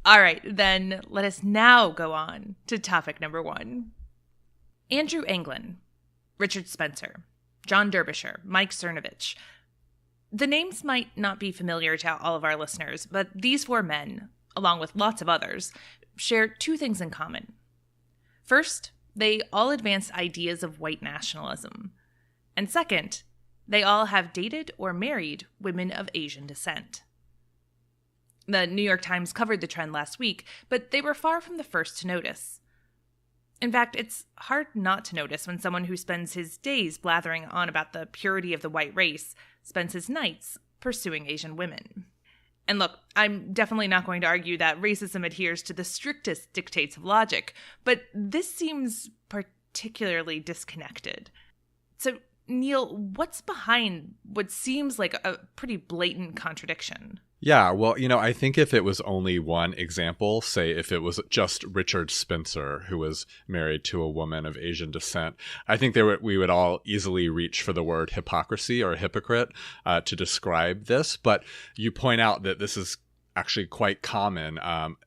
All right, then let us now go on to topic number 1. Andrew Anglin, Richard Spencer, John Derbyshire, Mike Cernovich. The names might not be familiar to all of our listeners, but these 4 men, along with lots of others, share 2 things in common. First, they all advance ideas of white nationalism. And second, they all have dated or married women of Asian descent. The New York Times covered the trend last week, but they were far from the first to notice. In fact, it's hard not to notice when someone who spends his days blathering on about the purity of the white race spends his nights pursuing Asian women. And look, I'm definitely not going to argue that racism adheres to the strictest dictates of logic, but this seems particularly disconnected. So, Neil, what's behind what seems like a pretty blatant contradiction? Yeah, well, I think if it was only one example, say if it was just Richard Spencer, who was married to a woman of Asian descent, I think we would all easily reach for the word hypocrisy or hypocrite to describe this. But you point out that this is actually quite common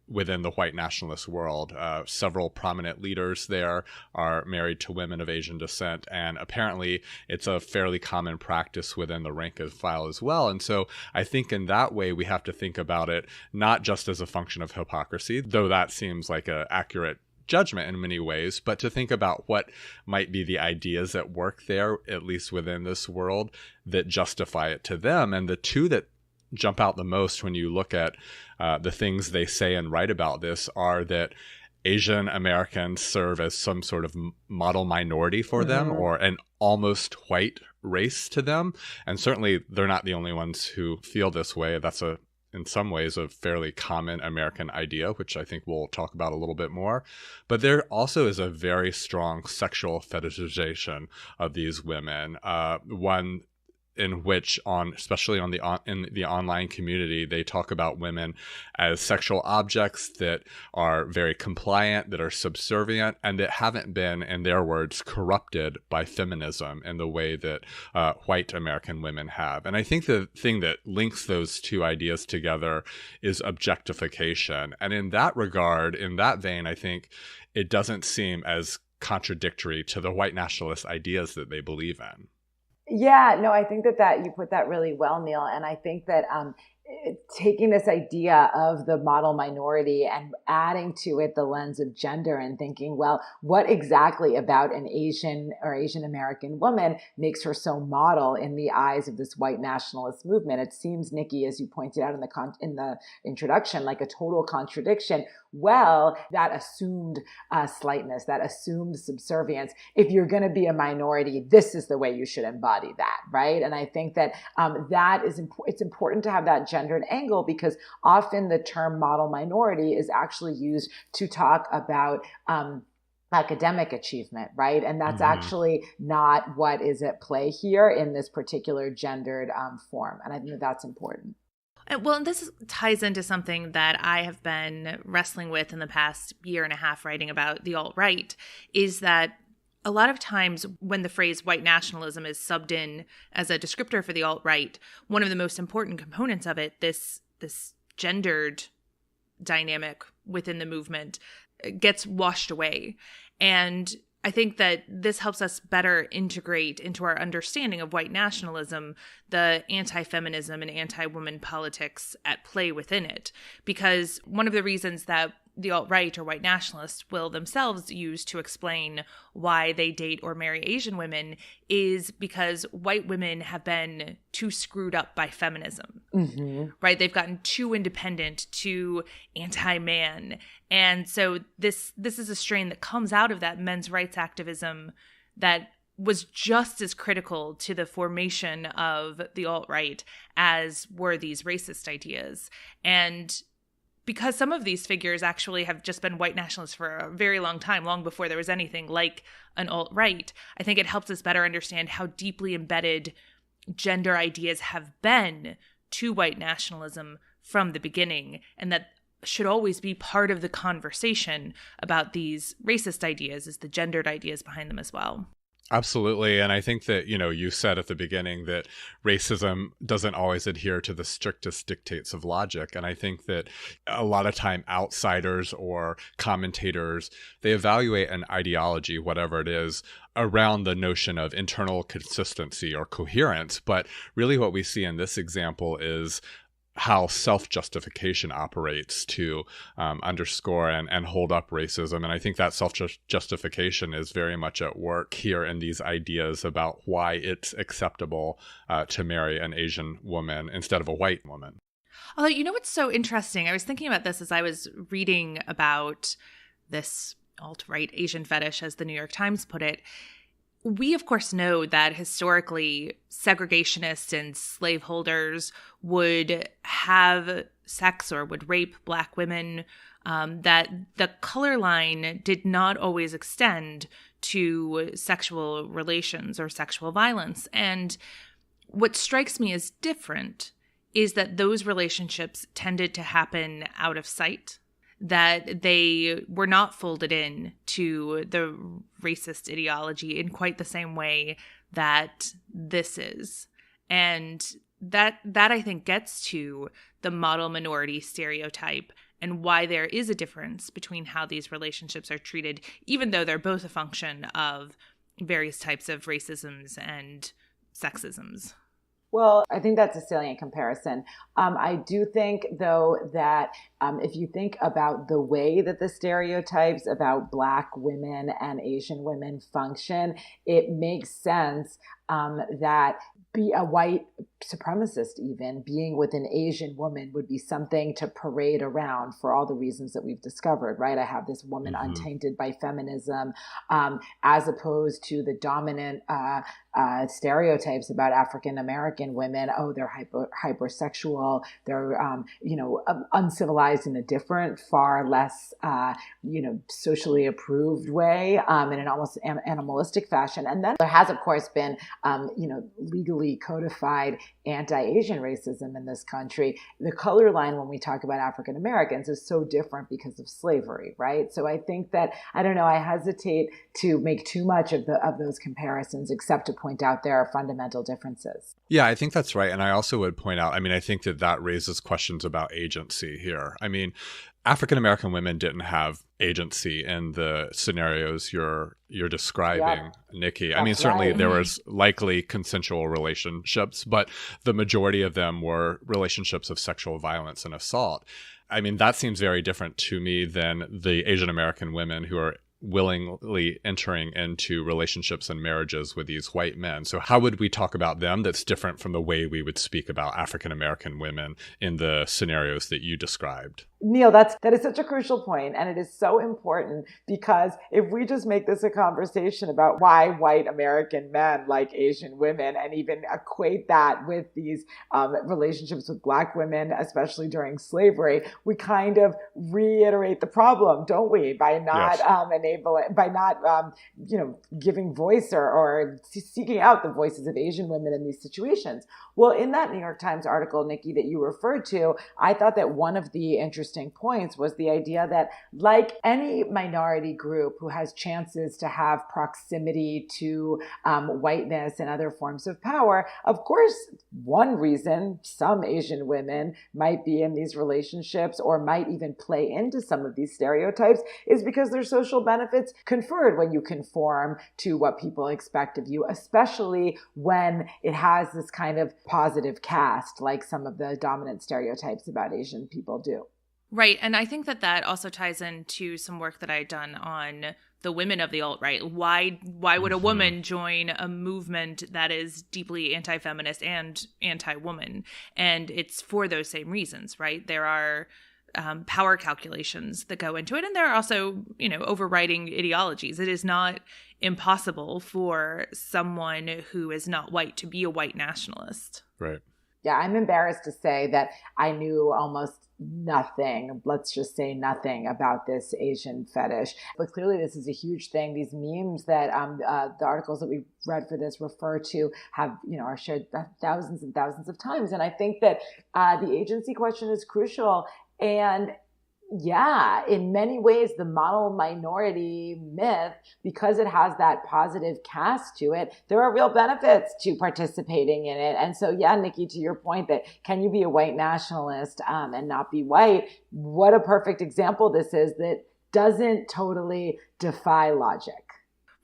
within the white nationalist world. Several prominent leaders there are married to women of Asian descent, and apparently it's a fairly common practice within the rank and file as well. And so I think in that way we have to think about it not just as a function of hypocrisy, though that seems like an accurate judgment in many ways, but to think about what might be the ideas at work there, at least within this world, that justify it to them. And the 2 that jump out the most when you look at the things they say and write about this are that Asian Americans serve as some sort of model minority for them, or an almost white race to them. And certainly they're not the only ones who feel this way. That's in some ways a fairly common American idea, which I think we'll talk about a little bit more. But there also is a very strong sexual fetishization of these women. One in which, especially in the online community, they talk about women as sexual objects that are very compliant, that are subservient, and that haven't been, in their words, corrupted by feminism in the way that white American women have. And I think the thing that links those 2 ideas together is objectification. And in that regard, in that vein, I think it doesn't seem as contradictory to the white nationalist ideas that they believe in. Yeah, no, I think that you put that really well, Neil. And I think that taking this idea of the model minority and adding to it the lens of gender and thinking, well, what exactly about an Asian or Asian American woman makes her so model in the eyes of this white nationalist movement? It seems, Niki, as you pointed out in the introduction, like a total contradiction. Well, that assumed slightness, that assumed subservience. If you're going to be a minority, this is the way you should embody that, right? And I think that it's important to have that gendered angle, because often the term model minority is actually used to talk about academic achievement, right? And that's actually not what is at play here in this particular gendered form. And I think that's important. Well, and this ties into something that I have been wrestling with in the past year and a half writing about the alt-right, is that a lot of times when the phrase white nationalism is subbed in as a descriptor for the alt-right, one of the most important components of it, this gendered dynamic within the movement, gets washed away. And I think that this helps us better integrate into our understanding of white nationalism the anti-feminism and anti-woman politics at play within it. Because one of the reasons that the alt-right or white nationalists will themselves use to explain why they date or marry Asian women is because white women have been too screwed up by feminism, right? They've gotten too independent, too anti-man. And so this is a strain that comes out of that men's rights activism that was just as critical to the formation of the alt-right as were these racist ideas. And because some of these figures actually have just been white nationalists for a very long time, long before there was anything like an alt-right, I think it helps us better understand how deeply embedded gender ideas have been to white nationalism from the beginning, and that should always be part of the conversation about these racist ideas, is the gendered ideas behind them as well. Absolutely. And I think that, you said at the beginning that racism doesn't always adhere to the strictest dictates of logic. And I think that a lot of time outsiders or commentators, they evaluate an ideology, whatever it is, around the notion of internal consistency or coherence. But really what we see in this example is how self-justification operates to underscore and hold up racism. And I think that self-justification is very much at work here in these ideas about why it's acceptable to marry an Asian woman instead of a white woman. Although, what's so interesting? I was thinking about this as I was reading about this alt-right Asian fetish, as the New York Times put it. We, of course, know that historically segregationists and slaveholders would have sex or would rape Black women, that the color line did not always extend to sexual relations or sexual violence. And what strikes me as different is that those relationships tended to happen out of sight, that they were not folded in to the racist ideology in quite the same way that this is. And that I think gets to the model minority stereotype and why there is a difference between how these relationships are treated, even though they're both a function of various types of racisms and sexisms. Well, I think that's a salient comparison. I do think, though, that if you think about the way that the stereotypes about Black women and Asian women function, it makes sense that be a white supremacist, even being with an Asian woman would be something to parade around for all the reasons that we've discovered, right? I have this woman untainted by feminism, as opposed to the dominant stereotypes about African American women. Oh, they're hypersexual. They're, uncivilized in a different, far less, socially approved way, in an almost animalistic fashion. And then there has, of course, been, legally codified anti-Asian racism in this country. The color line when we talk about African Americans is so different because of slavery, right? So I think that, I don't know, I hesitate to make too much of those comparisons, except to point out there are fundamental differences. Yeah, I think that's right. And I also would point out, I think that raises questions about agency here. African-American women didn't have agency in the scenarios you're describing, Nikki. Certainly there was likely consensual relationships, but the majority of them were relationships of sexual violence and assault. That seems very different to me than the Asian American women who are willingly entering into relationships and marriages with these white men. So how would we talk about them that's different from the way we would speak about African American women in the scenarios that you described? Neil, that is such a crucial point, and it is so important, because if we just make this a conversation about why white American men like Asian women and even equate that with these relationships with Black women, especially during slavery, we kind of reiterate the problem, don't we? By not giving voice or seeking out the voices of Asian women in these situations. Well, in that New York Times article, Nikki, that you referred to, I thought that one of the interesting points was the idea that, like any minority group who has chances to have proximity to whiteness and other forms of power, of course, one reason some Asian women might be in these relationships or might even play into some of these stereotypes is because there's social benefits conferred when you conform to what people expect of you, especially when it has this kind of positive cast, like some of the dominant stereotypes about Asian people do. Right. And I think that also ties into some work that I had done on the women of the alt-right. Why would a woman join a movement that is deeply anti-feminist and anti-woman? And it's for those same reasons, right? There are power calculations that go into it. And there are also, overriding ideologies. It is not impossible for someone who is not white to be a white nationalist. Right. Yeah, I'm embarrassed to say that I knew almost nothing, let's just say nothing, about this Asian fetish. But clearly this is a huge thing. These memes that the articles that we read for this refer to have, are shared thousands and thousands of times. And I think that the agency question is crucial. And Yeah, in many ways, the model minority myth, because it has that positive cast to it, there are real benefits to participating in it. And so, yeah, Nikki, to your point that can you be a white nationalist and not be white? What a perfect example this is that doesn't totally defy logic.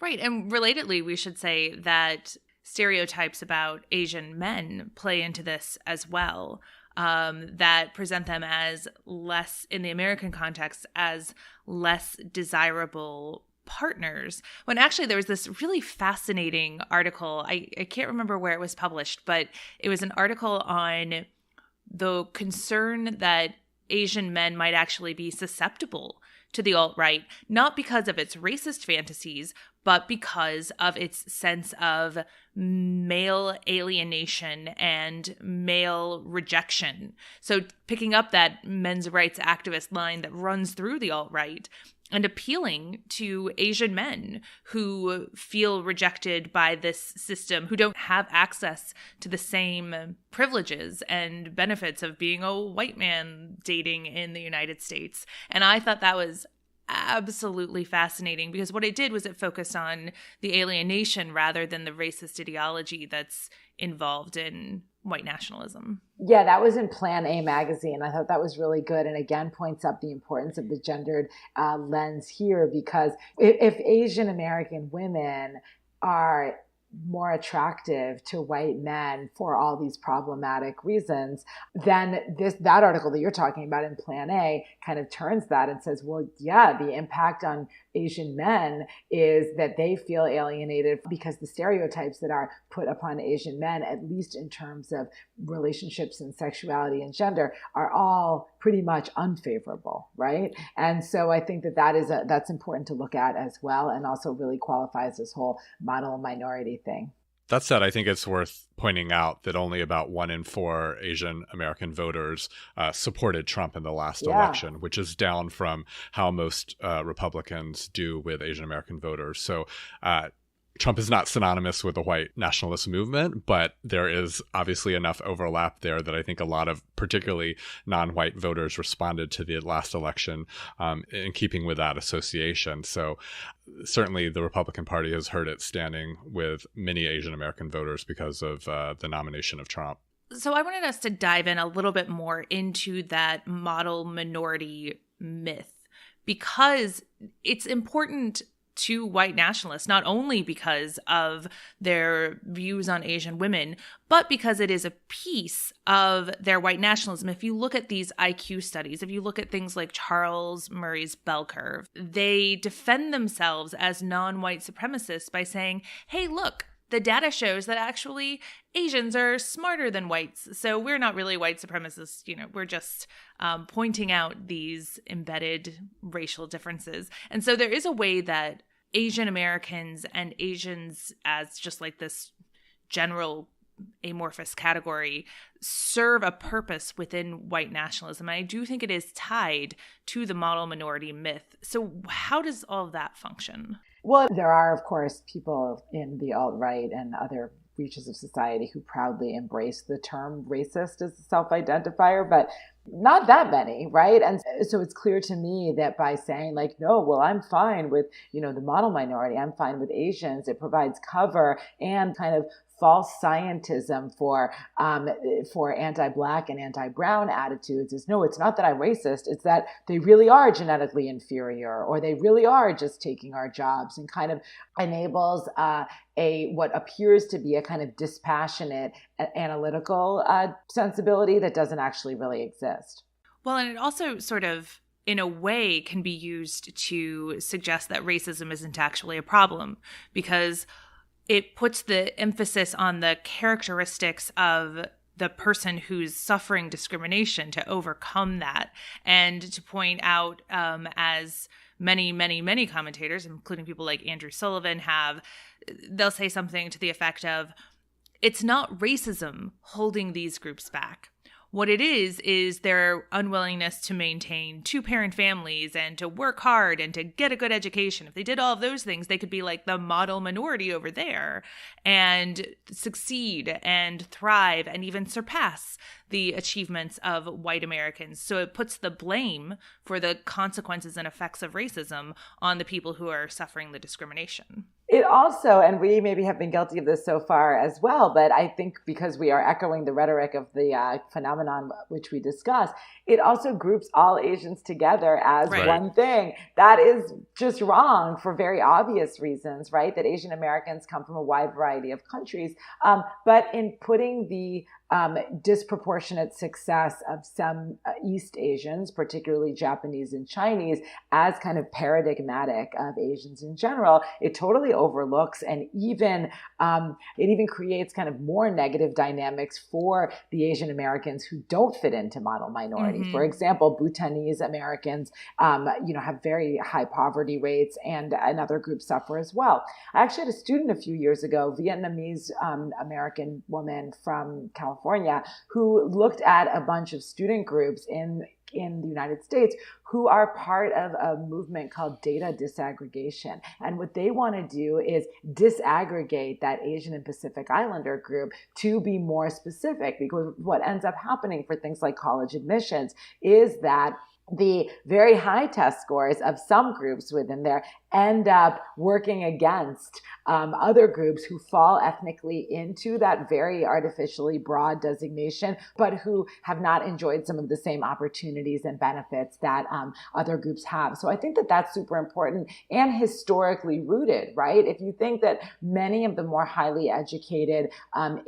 Right. And relatedly, we should say that stereotypes about Asian men play into this as well. That present them as less, in the American context, as less desirable partners. When actually there was this really fascinating article, I can't remember where it was published, but it was an article on the concern that Asian men might actually be susceptible to the alt-right, not because of its racist fantasies, but because of its sense of male alienation and male rejection. So picking up that men's rights activist line that runs through the alt-right and appealing to Asian men who feel rejected by this system, who don't have access to the same privileges and benefits of being a white man dating in the United States. And I thought that was absolutely fascinating because what it did was it focused on the alienation rather than the racist ideology that's involved in white nationalism. Yeah, that was in Plan A magazine. I thought that was really good. And again, points up the importance of the gendered lens here, because if Asian American women are more attractive to white men for all these problematic reasons, then that article that you're talking about in Plan A kind of turns that and says, well, yeah, the impact on Asian men is that they feel alienated because the stereotypes that are put upon Asian men, at least in terms of relationships and sexuality and gender, are all pretty much unfavorable, right? And so I think that's important to look at as well, and also really qualifies this whole model minority thing. That said, I think it's worth pointing out that only about 1 in 4 Asian American voters supported Trump in the last election, which is down from how most Republicans do with Asian American voters. So Trump is not synonymous with the white nationalist movement, but there is obviously enough overlap there that I think a lot of particularly non-white voters responded to the last election in keeping with that association. So certainly the Republican Party has hurt its standing with many Asian American voters because of the nomination of Trump. So I wanted us to dive in a little bit more into that model minority myth, because it's important to white nationalists, not only because of their views on Asian women, but because it is a piece of their white nationalism. If you look at these IQ studies, if you look at things like Charles Murray's bell curve, they defend themselves as non-white supremacists by saying, hey, look, the data shows that actually Asians are smarter than whites. So we're not really white supremacists. We're just pointing out these embedded racial differences. And so there is a way that Asian Americans and Asians as just like this general amorphous category serve a purpose within white nationalism. And I do think it is tied to the model minority myth. So how does all of that function? Well, there are, of course, people in the alt-right and other reaches of society who proudly embrace the term racist as a self-identifier, but not that many, right? And so it's clear to me that by saying like, no, well, I'm fine with, the model minority, I'm fine with Asians, it provides cover and kind of false scientism for anti-Black and anti-brown attitudes is, no, it's not that I'm racist, it's that they really are genetically inferior, or they really are just taking our jobs, and kind of enables what appears to be a kind of dispassionate analytical sensibility that doesn't actually really exist. Well, and it also sort of, in a way, can be used to suggest that racism isn't actually a problem, because it puts the emphasis on the characteristics of the person who's suffering discrimination to overcome that, and to point out, as many, many, many commentators, including people like Andrew Sullivan, they'll say something to the effect of, it's not racism holding these groups back. What it is their unwillingness to maintain two-parent families and to work hard and to get a good education. If they did all of those things, they could be like the model minority over there and succeed and thrive and even surpass the achievements of white Americans. So it puts the blame for the consequences and effects of racism on the people who are suffering the discrimination. It also, and we maybe have been guilty of this so far as well, but I think because we are echoing the rhetoric of the phenomenon which we discussed, it also groups all Asians together as one thing. That is just wrong for very obvious reasons, right? That Asian Americans come from a wide variety of countries. But in putting the disproportionate success of some East Asians, particularly Japanese and Chinese, as kind of paradigmatic of Asians in general, it totally overlooks and even it even creates kind of more negative dynamics for the Asian Americans who don't fit into model minority. Mm-hmm. For example, Bhutanese Americans, have very high poverty rates, and other groups suffer as well. I actually had a student a few years ago, Vietnamese American woman from California, who looked at a bunch of student groups in the United States who are part of a movement called data disaggregation. And what they want to do is disaggregate that Asian and Pacific Islander group to be more specific, because what ends up happening for things like college admissions is that the very high test scores of some groups within there end up working against other groups who fall ethnically into that very artificially broad designation, but who have not enjoyed some of the same opportunities and benefits that other groups have. So I think that that's super important and historically rooted, right? If you think that many of the more highly educated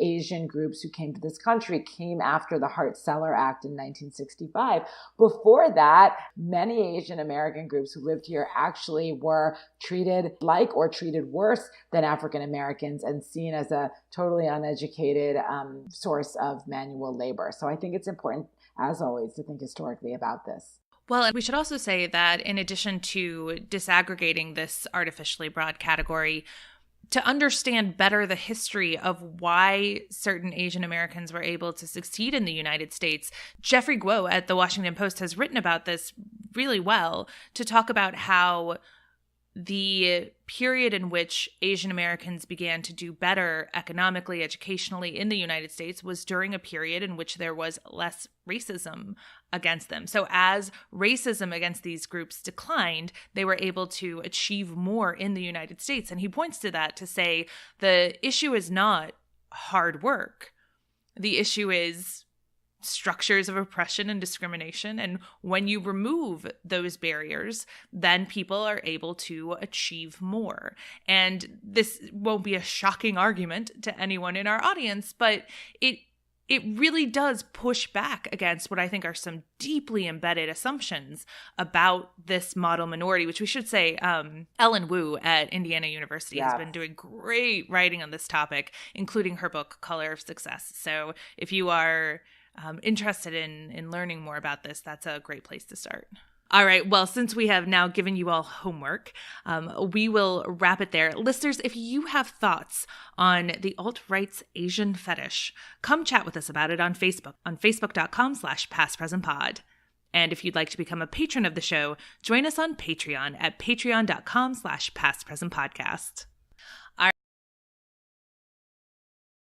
Asian groups who came to this country came after the Hart-Celler Act in 1965, before that, many Asian American groups who lived here actually were treated like or treated worse than African Americans and seen as a totally uneducated source of manual labor. So I think it's important, as always, to think historically about this. Well, and we should also say that in addition to disaggregating this artificially broad category, to understand better the history of why certain Asian Americans were able to succeed in the United States, Jeffrey Guo at the Washington Post has written about this really well, to talk about how the period in which Asian Americans began to do better economically, educationally in the United States was during a period in which there was less racism against them. So as racism against these groups declined, they were able to achieve more in the United States. And he points to that to say the issue is not hard work. The issue is structures of oppression and discrimination. And when you remove those barriers, then people are able to achieve more. And this won't be a shocking argument to anyone in our audience, but it really does push back against what I think are some deeply embedded assumptions about this model minority, which we should say Ellen Wu at Indiana University has been doing great writing on this topic, including her book, Color of Success. So if you are interested in learning more about this, that's a great place to start. All right. Well, since we have now given you all homework, we will wrap it there. Listeners, if you have thoughts on the alt-right's Asian fetish, come chat with us about it on Facebook, on facebook.com/pastpresentpod. And if you'd like to become a patron of the show, join us on Patreon at patreon.com/pastpresentpodcast.